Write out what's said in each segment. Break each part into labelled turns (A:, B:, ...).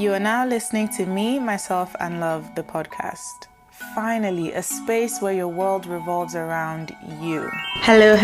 A: You are now listening to Me, Myself, and Love, the podcast. Finally, a space where your world revolves around you. Hello,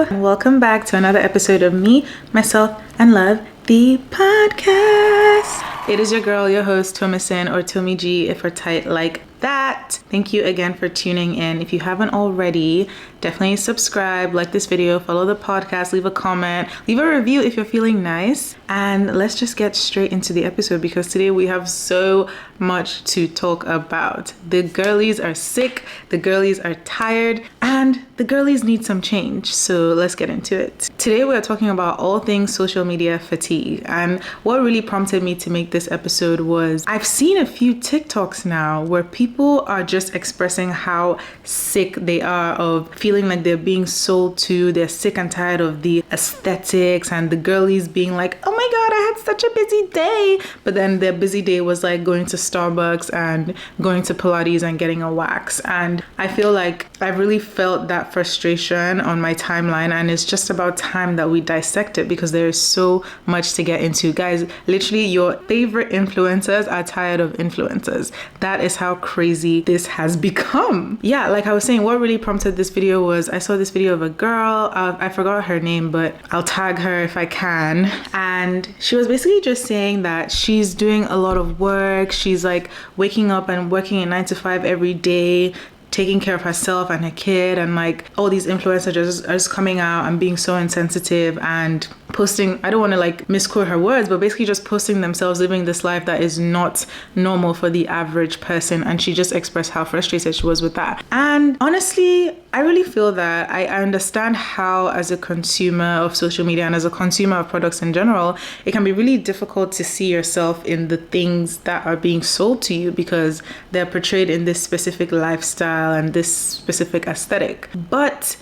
A: and welcome back to another episode of Me, Myself, and Love, the podcast. It is your girl, your host, Tomasin, or Tomi G, if we're tight like that. Thank you again for tuning in. If you haven't already, definitely subscribe, like this video, follow the podcast, leave a comment, leave a review if you're feeling nice. And let's just get straight into the episode because today we have so much to talk about. The girlies are sick, the girlies are tired, and the girlies need some change. So let's get into it. Today we are talking about all things social media fatigue. And what really prompted me to make this episode was I've seen a few TikToks now where people are just expressing how sick they are of feeling like they're being sold to. They're sick and tired of the aesthetics and the girlies being like, oh my God, I had such a busy day. But then their busy day was like going to Starbucks and going to Pilates and getting a wax. And I feel like I've really felt that frustration on my timeline, and it's just about time that we dissect it because there is so much to get into. Guys, literally your favorite influencers are tired of influencers. That is how crazy this has become. Yeah, like I was saying, what really prompted this video was I saw this video of a girl, I forgot her name, but I'll tag her if I can. And she was basically just saying that she's doing a lot of work. She's like waking up and working a 9 to 5 every day, taking care of herself and her kid, and like all these influencers are just coming out and being so insensitive and posting, I don't want to like misquote her words, but basically just posting themselves living this life that is not normal for the average person. And she just expressed how frustrated she was with that. And honestly, I really feel that I understand how, as a consumer of social media and as a consumer of products in general, it can be really difficult to see yourself in the things that are being sold to you because they're portrayed in this specific lifestyle and this specific aesthetic. But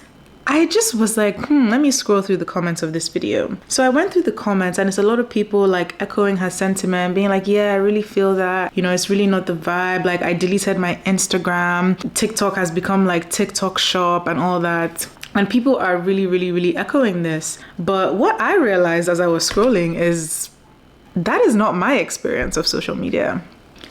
A: I just was like, let me scroll through the comments of this video. So I went through the comments and it's a lot of people like echoing her sentiment, being like, yeah, I really feel that, you know, it's really not the vibe. Like I deleted my Instagram. TikTok has become like TikTok shop and all that. And people are really echoing this. But what I realized as I was scrolling is that is not my experience of social media.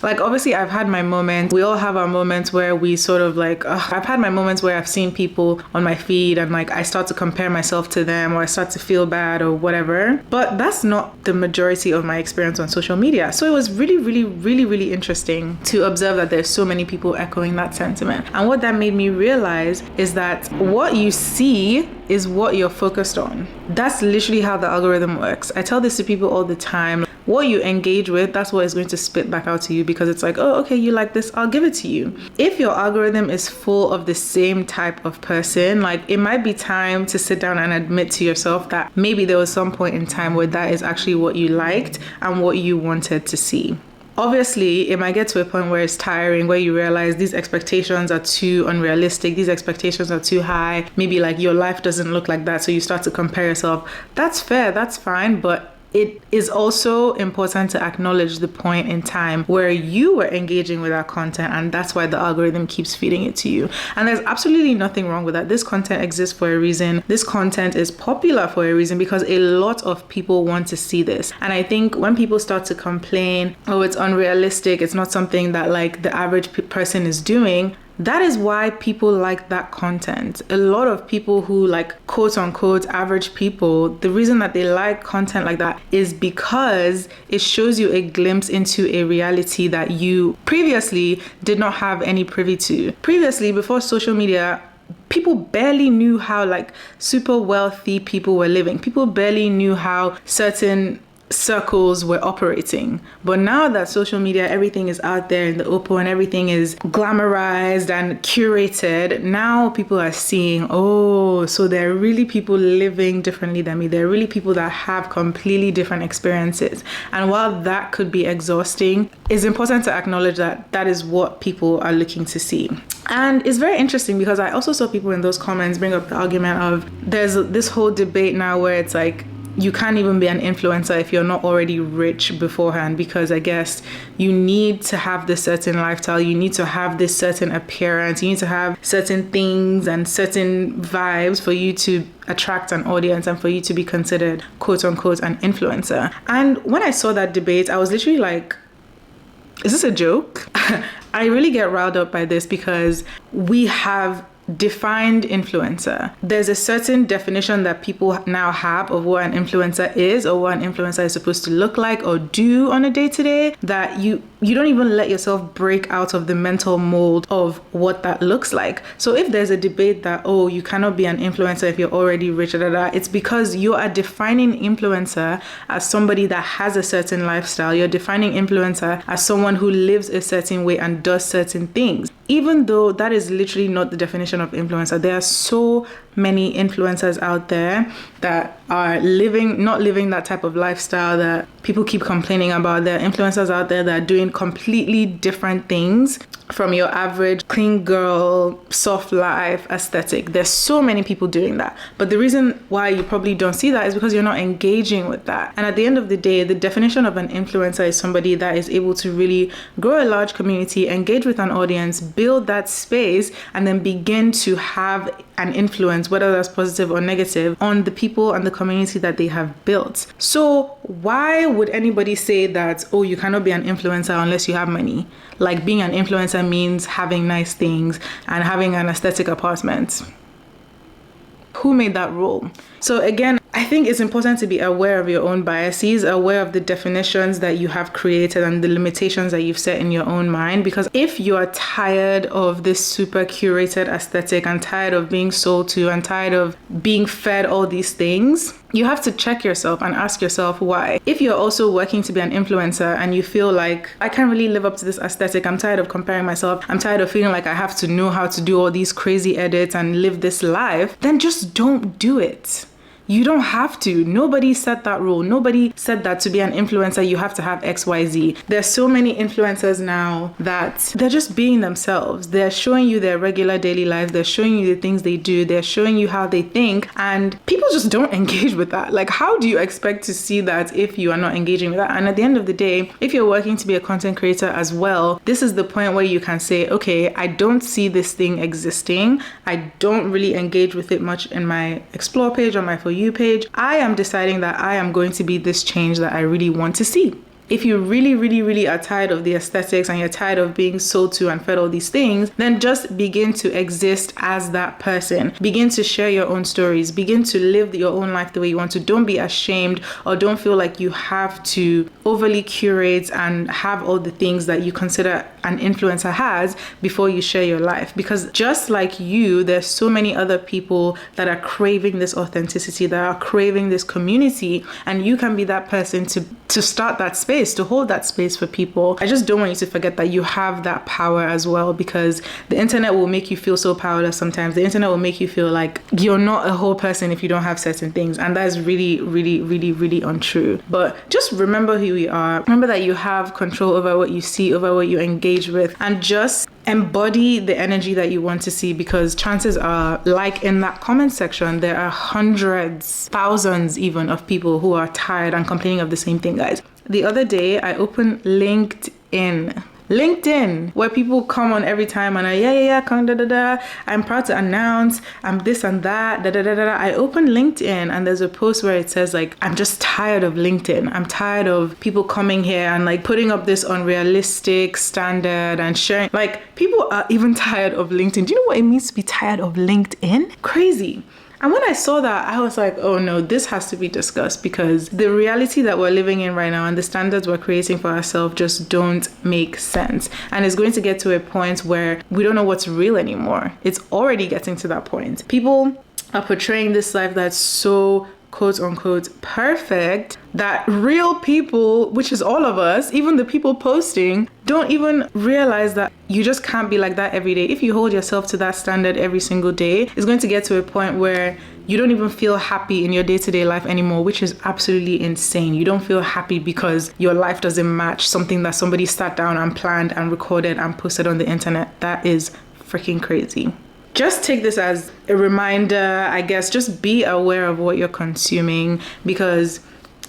A: Like, obviously, I've had my moments. We all have our moments where we sort of like, I've had my moments where I've seen people on my feed and like I start to compare myself to them or I start to feel bad or whatever. But that's not the majority of my experience on social media. So it was really interesting to observe that there's so many people echoing that sentiment. And what that made me realize is that what you see is what you're focused on. That's literally how the algorithm works. I tell this to people all the time. What you engage with, that's what is going to spit back out to you because it's like, oh, okay, you like this, I'll give it to you. If your algorithm is full of the same type of person, like it might be time to sit down and admit to yourself that maybe there was some point in time where that is actually what you liked and what you wanted to see. Obviously, it might get to a point where it's tiring, where you realize these expectations are too unrealistic, these expectations are too high. Maybe like your life doesn't look like that, so you start to compare yourself. That's fair, that's fine, but it is also important to acknowledge the point in time where you were engaging with that content, and that's why the algorithm keeps feeding it to you. And there's absolutely nothing wrong with that. This content exists for a reason. This content is popular for a reason because a lot of people want to see this. And I think when people start to complain, oh, it's unrealistic, it's not something that like the average person is doing, that is why people like that content. A lot of people who like quote unquote average people, the reason that they like content like that is because it shows you a glimpse into a reality that you previously did not have any privy to. Previously, before social media, people barely knew how like super wealthy people were living. People barely knew how certain circles were operating. But now that social media, everything is out there in the open, everything is glamorized and curated, now people are seeing, oh, so there are really people living differently than me. There are really people that have completely different experiences. And while that could be exhausting, it's important to acknowledge that that is what people are looking to see. And it's very interesting because I also saw people in those comments bring up the argument of there's this whole debate now where it's like, you can't even be an influencer if you're not already rich beforehand, because I guess you need to have this certain lifestyle, you need to have this certain appearance, you need to have certain things and certain vibes for you to attract an audience and for you to be considered quote unquote an influencer. And when I saw that debate, I was literally like, is this a joke? I really get riled up by this because we have defined influencer. There's a certain definition that people now have of what an influencer is or what an influencer is supposed to look like or do on a day-to-day, that you don't even let yourself break out of the mental mold of what that looks like. So if there's a debate that, oh, you cannot be an influencer if you're already rich, it's because you are defining influencer as somebody that has a certain lifestyle. You're defining influencer as someone who lives a certain way and does certain things. Even though that is literally not the definition of influencer. There are so many influencers out there that are not living that type of lifestyle that people keep complaining about. There are influencers out there that are doing completely different things from your average clean girl, soft life aesthetic. There's so many people doing that. But the reason why you probably don't see that is because you're not engaging with that. And at the end of the day, the definition of an influencer is somebody that is able to really grow a large community, engage with an audience, build that space, and then begin to have an influence, whether that's positive or negative, on the people and the community that they have built. So why would anybody say that, oh, you cannot be an influencer unless you have money? Like being an influencer means having nice things and having an aesthetic apartment. Who made that rule? So again, I think it's important to be aware of your own biases, aware of the definitions that you have created and the limitations that you've set in your own mind. Because if you are tired of this super curated aesthetic and tired of being sold to and tired of being fed all these things, you have to check yourself and ask yourself why. If you're also working to be an influencer and you feel like, I can't really live up to this aesthetic, I'm tired of comparing myself, I'm tired of feeling like I have to know how to do all these crazy edits and live this life, then just don't do it. You don't have to. Nobody set that rule. Nobody said that to be an influencer, you have to have XYZ. There's so many influencers now that they're just being themselves. They're showing you their regular daily life. They're showing you the things they do. They're showing you how they think. And people just don't engage with that. Like, how do you expect to see that if you are not engaging with that? And at the end of the day, if you're working to be a content creator as well, this is the point where you can say, okay, I don't see this thing existing. I don't really engage with it much in my explore page or my For You page. I am deciding that I am going to be this change that I really want to see. If you really, really, really are tired of the aesthetics and you're tired of being sold to and fed all these things, then just begin to exist as that person. Begin to share your own stories. Begin to live your own life the way you want to. Don't be ashamed or don't feel like you have to overly curate and have all the things that you consider an influencer has before you share your life. Because just like you, there's so many other people that are craving this authenticity, that are craving this community, and you can be that person to start that space, to hold that space for people. I just don't want you to forget that you have that power as well, because the internet will make you feel so powerless sometimes. The internet will make you feel like you're not a whole person if you don't have certain things. And that is really, really, really, really untrue. But just remember who you are. Remember that you have control over what you see, over what you engage with, and just embody the energy that you want to see, because chances are, like in that comment section, there are hundreds, thousands even of people who are tired and complaining of the same thing, guys. The other day, I opened LinkedIn, where people come on every time and come I'm proud to announce I'm this and that I opened LinkedIn and there's a post where it says like, I'm just tired of LinkedIn. I'm tired of people coming here and like putting up this unrealistic standard and sharing. Like, people are even tired of LinkedIn. Do you know what it means to be tired of LinkedIn? Crazy. And when I saw that, I was like, oh no, this has to be discussed, because the reality that we're living in right now and the standards we're creating for ourselves just don't make sense. And it's going to get to a point where we don't know what's real anymore. It's already getting to that point. People are portraying this life that's so quote unquote perfect that real people, which is all of us, even the people posting, don't even realize that you just can't be like that every day. If you hold yourself to that standard every single day, it's going to get to a point where you don't even feel happy in your day-to-day life anymore, which is absolutely insane. You don't feel happy because your life doesn't match something that somebody sat down and planned and recorded and posted on the internet. That is freaking crazy. just take this as a reminder, I guess. Just be aware of what you're consuming, because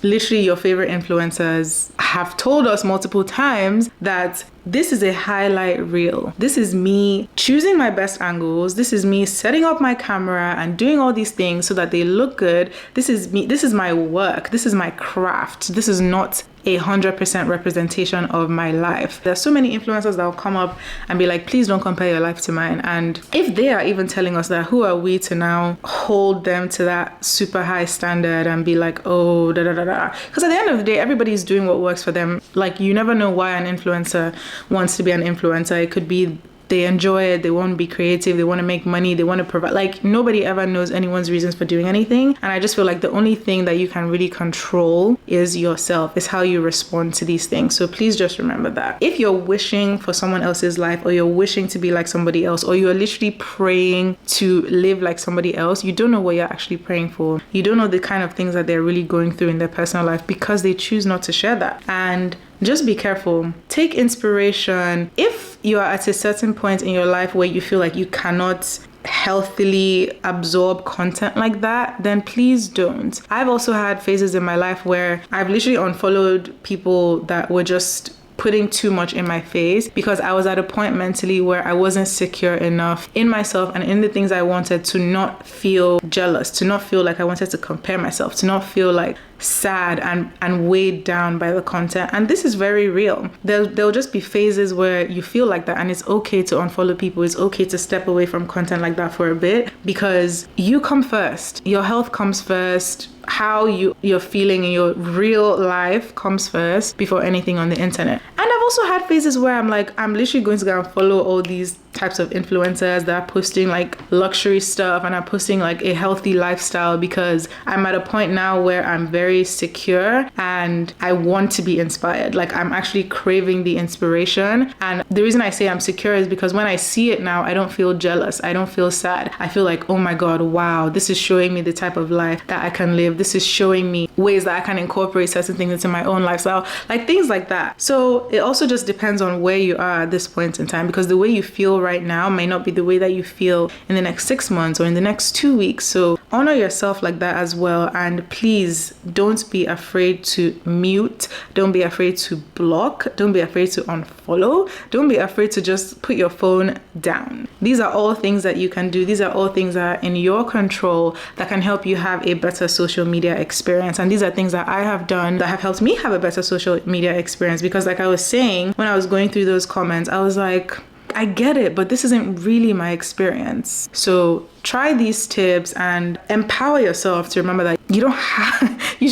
A: literally your favorite influencers have told us multiple times that this is a highlight reel. This is me choosing my best angles. This is me setting up my camera and doing all these things so that they look good. This is me. This is my work. This is my craft. This is not 100% representation of my life. There's so many influencers that will come up and be like, please don't compare your life to mine. And if they are even telling us that, who are we to now hold them to that super high standard and be like, oh, da da da da? Because at the end of the day, everybody's doing what works for them. Like, you never know why an influencer wants to be an influencer. It could be they enjoy it, they want to be creative, they want to make money, they want to provide. Like, nobody ever knows anyone's reasons for doing anything. And I just feel like the only thing that you can really control is yourself, is how you respond to these things. So please just remember that. If you're wishing for someone else's life, or you're wishing to be like somebody else, or you're literally praying to live like somebody else, you don't know what you're actually praying for. You don't know the kind of things that they're really going through in their personal life, because they choose not to share that. And just be careful. Take inspiration. If you are at a certain point in your life where you feel like you cannot healthily absorb content like that, then please don't. I've also had phases in my life where I've literally unfollowed people that were just putting too much in my face, because I was at a point mentally where I wasn't secure enough in myself and in the things I wanted to not feel jealous, to not feel like I wanted to compare myself, to not feel like sad and weighed down by the content. And this is very real. There'll just be phases where you feel like that, and it's okay to unfollow people. It's okay to step away from content like that for a bit, because you come first. Your health comes first. How you're feeling in your real life comes first before anything on the internet. And I've also had phases where I'm like, I'm literally going to go and follow all these types of influencers that are posting like luxury stuff and are posting like a healthy lifestyle, because I'm at a point now where I'm very secure and I want to be inspired. Like, I'm actually craving the inspiration. And the reason I say I'm secure is because when I see it now, I don't feel jealous. I don't feel sad. I feel like, oh my God, wow, this is showing me the type of life that I can live. This is showing me ways that I can incorporate certain things into my own lifestyle, like things like that. So it also just depends on where you are at this point in time, because the way you feel right now may not be the way that you feel in the next 6 months or in the next 2 weeks. So honor yourself like that as well. And please don't be afraid to mute. Don't be afraid to block. Don't be afraid to unfollow. Don't be afraid to just put your phone down. These are all things that you can do. These are all things that are in your control that can help you have a better social media experience. And these are things that I have done that have helped me have a better social media experience, because like I was saying, when I was going through those comments, I was like, I get it, but this isn't really my experience. So try these tips and empower yourself to remember that you don't have, you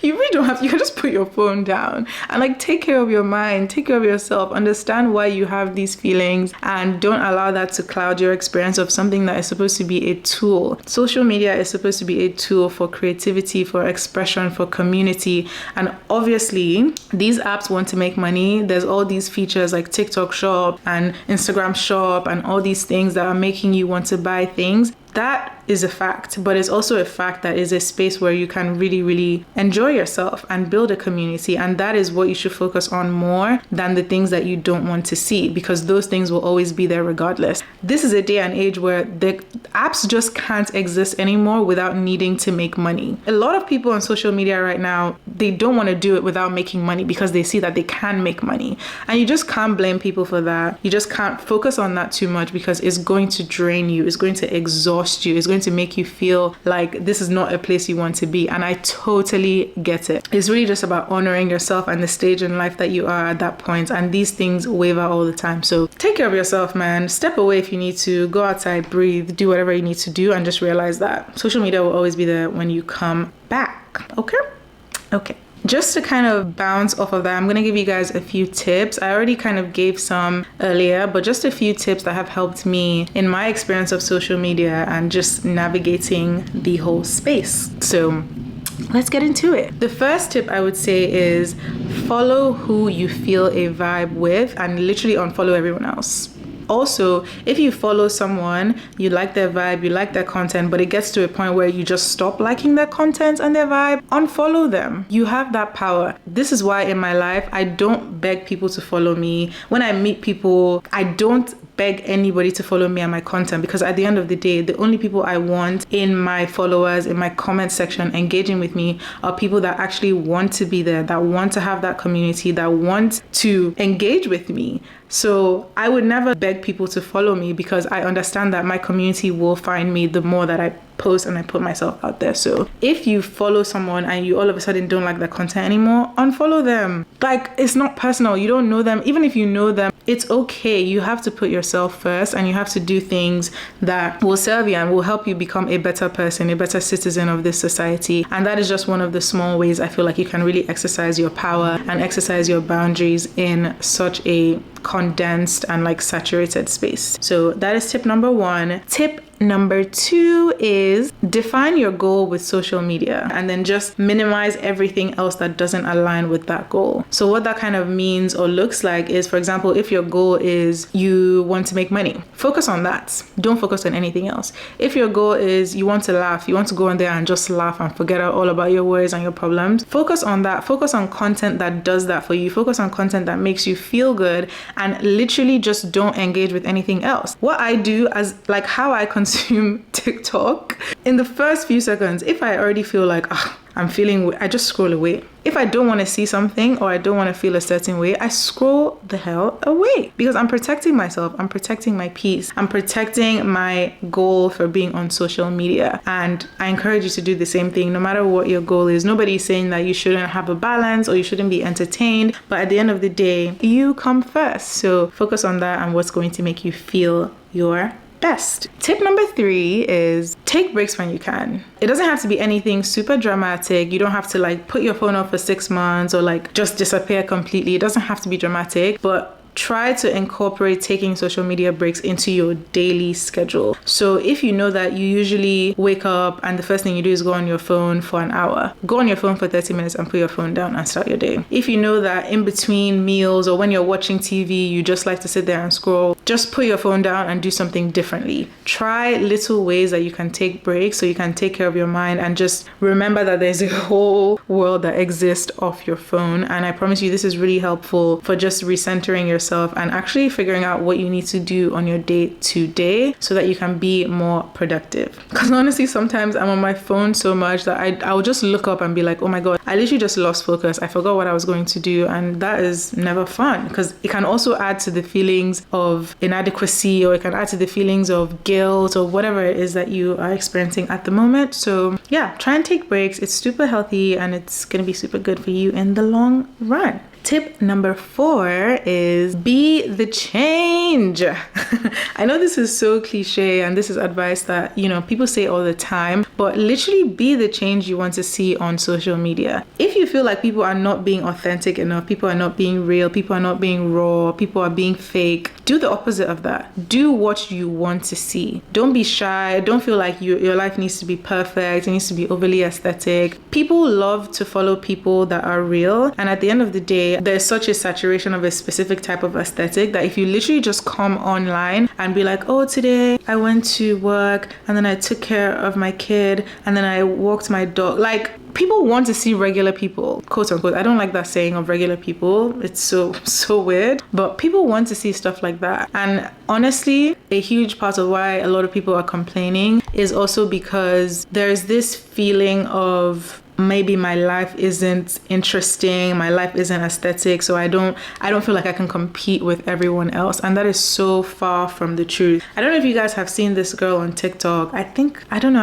A: really don't have, you can just put your phone down and like take care of your mind, take care of yourself, understand why you have these feelings, and don't allow that to cloud your experience of something that is supposed to be a tool. Social media is supposed to be a tool for creativity, for expression, for community. And obviously these apps want to make money. There's all these features like TikTok Shop and Instagram Shop and all these things that are making you want to buy things. That is a fact, but it's also a fact that is a space where you can really, really enjoy yourself and build a community. And that is what you should focus on more than the things that you don't want to see, because those things will always be there regardless. This is a day and age where the apps just can't exist anymore without needing to make money. A lot of people on social media right now, they don't want to do it without making money because they see that they can make money. And you just can't blame people for that. You just can't focus on that too much, because it's going to drain you. It's going to exhaust you. It's going to make you feel like this is not a place you want to be. And I totally get it. It's really just about honoring yourself and the stage in life that you are at that point. And these things waver all the time. So take care of yourself, man. Step away if you need to. Go outside, breathe, do whatever you need to do, and just realize that social media will always be there when you come back. Okay. Just to kind of bounce off of that, I'm going to give you guys a few tips. I already kind of gave some earlier, but just a few tips that have helped me in my experience of social media and just navigating the whole space. So let's get into it. The first tip I would say is follow who you feel a vibe with and literally unfollow everyone else. Also, if you follow someone, you like their vibe, you like their content, but it gets to a point where you just stop liking their content and their vibe, unfollow them. You have that power. This is why in my life, I don't beg people to follow me. When I meet people, I don't beg anybody to follow me and my content, because at the end of the day, the only people I want in my followers, in my comment section, engaging with me are people that actually want to be there, that want to have that community, that want to engage with me. So I would never beg people to follow me, because I understand that my community will find me the more that I post and I put myself out there. So if you follow someone and you all of a sudden don't like their content anymore, unfollow them. Like, it's not personal. You don't know them. Even if you know them, it's okay. You have to put yourself first, and you have to do things that will serve you and will help you become a better person, a better citizen of this society. And that is just one of the small ways I feel like you can really exercise your power and exercise your boundaries in such a condensed and like saturated space. So that is tip number 1. Tip number 2 is define your goal with social media, and then just minimize everything else that doesn't align with that goal. So what that kind of means or looks like is, for example, if your goal is you want to make money, focus on that. Don't focus on anything else. If your goal is you want to laugh, you want to go on there and just laugh and forget all about your worries and your problems, focus on that. Focus on content that does that for you. Focus on content that makes you feel good, and literally just don't engage with anything else. What I do, as like how I consume TikTok, in the first few seconds, if I already feel like I just scroll away. If I don't want to see something or I don't want to feel a certain way, I scroll the hell away, because I'm protecting myself. I'm protecting my peace. I'm protecting my goal for being on social media. And I encourage you to do the same thing, no matter what your goal is. Nobody's saying that you shouldn't have a balance or you shouldn't be entertained, but at the end of the day, you come first. So focus on that and what's going to make you feel your best. Tip number 3 is take breaks when you can. It doesn't have to be anything super dramatic. You don't have to like put your phone off for 6 months or like just disappear completely. It doesn't have to be dramatic, but try to incorporate taking social media breaks into your daily schedule. So if you know that you usually wake up and the first thing you do is go on your phone for an hour, go on your phone for 30 minutes and put your phone down and start your day. If you know that in between meals or when you're watching TV, you just like to sit there and scroll, just put your phone down and do something differently. Try little ways that you can take breaks so you can take care of your mind, and just remember that there's a whole world that exists off your phone. And I promise you, this is really helpful for just recentering yourself and actually figuring out what you need to do on your day to day so that you can be more productive. Because honestly, sometimes I'm on my phone so much that I will just look up and be like, oh my God, I literally just lost focus. I forgot what I was going to do. And that is never fun, because it can also add to the feelings of inadequacy, or it can add to the feelings of guilt or whatever it is that you are experiencing at the moment. So yeah, try and take breaks. It's super healthy and it's going to be super good for you in the long run. Tip number 4 is be the change. I know this is so cliche, and this is advice that, people say all the time, but literally be the change you want to see on social media. If you feel like people are not being authentic enough, people are not being real, people are not being raw, people are being fake, do the opposite of that. Do what you want to see. Don't be shy. Don't feel like your life needs to be perfect. It needs to be overly aesthetic. People love to follow people that are real, and at the end of the day, there's such a saturation of a specific type of aesthetic that if you literally just come online and be like, oh, today I went to work and then I took care of my kid and then I walked my dog, like, people want to see regular people, quote unquote. I don't like that saying of regular people. It's so weird, but people want to see stuff like that. And honestly, a huge part of why a lot of people are complaining is also because there's this feeling of, maybe my life isn't interesting, my life isn't aesthetic, so I don't feel like I can compete with everyone else. And that is so far from the truth. I don't know if you guys have seen this girl on TikTok. I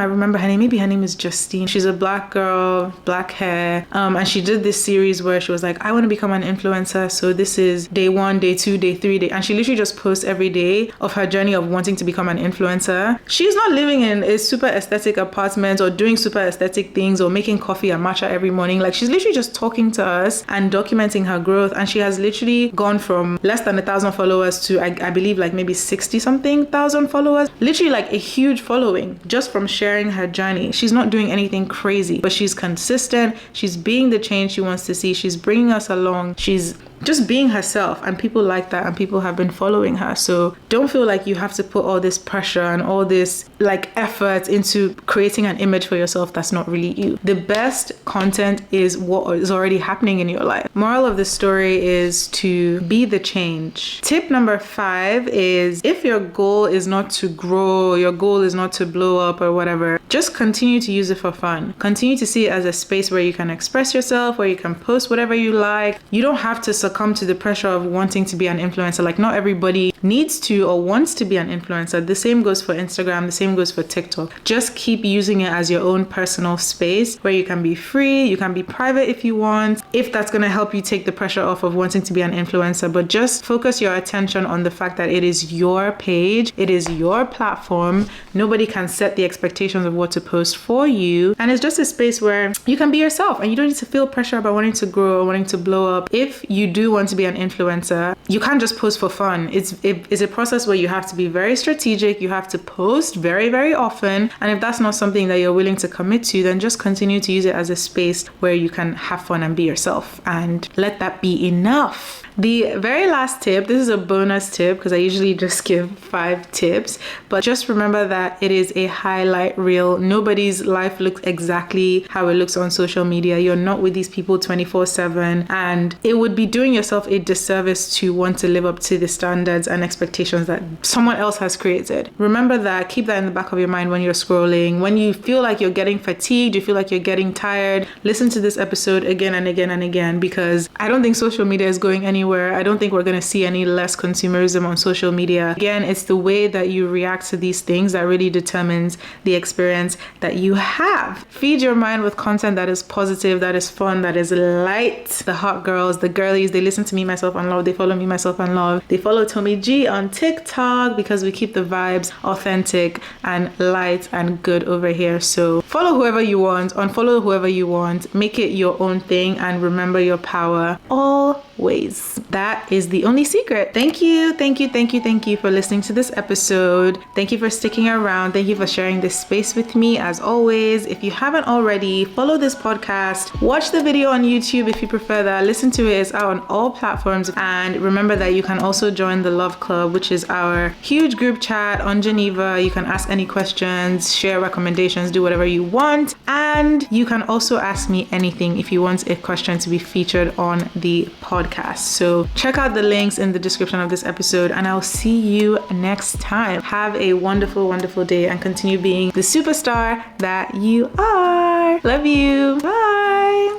A: remember her name. Maybe her name is Justine. She's a black girl, black hair. And she did this series where she was like, I want to become an influencer. So this is day 1, day 2, day 3, and she literally just posts every day of her journey of wanting to become an influencer. She's not living in a super aesthetic apartment or doing super aesthetic things or making coffee and matcha every morning. Like, she's literally just talking to us and documenting her growth, and she has literally gone from less than 1,000 followers to I believe like maybe 60 something thousand followers, literally like a huge following just from sharing her journey. She's not doing anything crazy, but she's consistent. She's being the change she wants to see. She's bringing us along. She's just being herself, and people like that, and people have been following her. So don't feel like you have to put all this pressure and all this like effort into creating an image for yourself that's not really you. The best content is what is already happening in your life. Moral of the story is to be the change. Tip number 5 is, if your goal is not to grow, your goal is not to blow up or whatever, just continue to use it for fun. Continue to see it as a space where you can express yourself, where you can post whatever you like. You don't have to succumb to the pressure of wanting to be an influencer. Like, not everybody needs to or wants to be an influencer. The same goes for Instagram, the same goes for TikTok. Just keep using it as your own personal space where you can be free, you can be private if you want, if that's going to help you take the pressure off of wanting to be an influencer. But just focus your attention on the fact that it is your page, it is your platform. Nobody can set the expectations of what to post for you, and it's just a space where you can be yourself and you don't need to feel pressure about wanting to grow or wanting to blow up. If you do want to be an influencer, you can't just post for fun. It's a process where you have to be very strategic. You have to post very, very often, and if that's not something that you're willing to commit to, then just continue to use it as a space where you can have fun and be yourself, and let that be enough. The very last tip, this is a bonus tip because I usually just give 5 tips, but just remember that it is a highlight reel. Nobody's life looks exactly how it looks on social media. You're not with these people 24/7, and it would be doing yourself a disservice to want to live up to the standards and expectations that someone else has created. Remember that, keep that in the back of your mind when you're scrolling. When you feel like you're getting fatigued, you feel like you're getting tired, listen to this episode again and again and again, because I don't think social media is going anywhere. I don't think we're going to see any less consumerism on social media. Again, it's the way that you react to these things that really determines the experience that you have. Feed your mind with content that is positive, that is fun, that is light. The hot girls, the girlies, they listen to Me, Myself, and Love. They follow Me, Myself, and Love. They follow Tommy G on TikTok because we keep the vibes authentic and light and good over here. So follow whoever you want, unfollow whoever you want, make it your own thing, and remember your power always. That is the only secret. Thank you for listening to this episode. Thank you for sticking around. Thank you for sharing this space with me as always. If you haven't already, follow this podcast. Watch the video on YouTube if you prefer that. Listen to it. It's out on all platforms. And remember that you can also join the Love Club, which is our huge group chat on Geneva. You can ask any questions, share recommendations, do whatever you want. And you can also ask me anything if you want a question to be featured on the podcast. So check out the links in the description of this episode, and I'll see you next time. Have a wonderful, wonderful day and continue being the superstar that you are. Love you. Bye.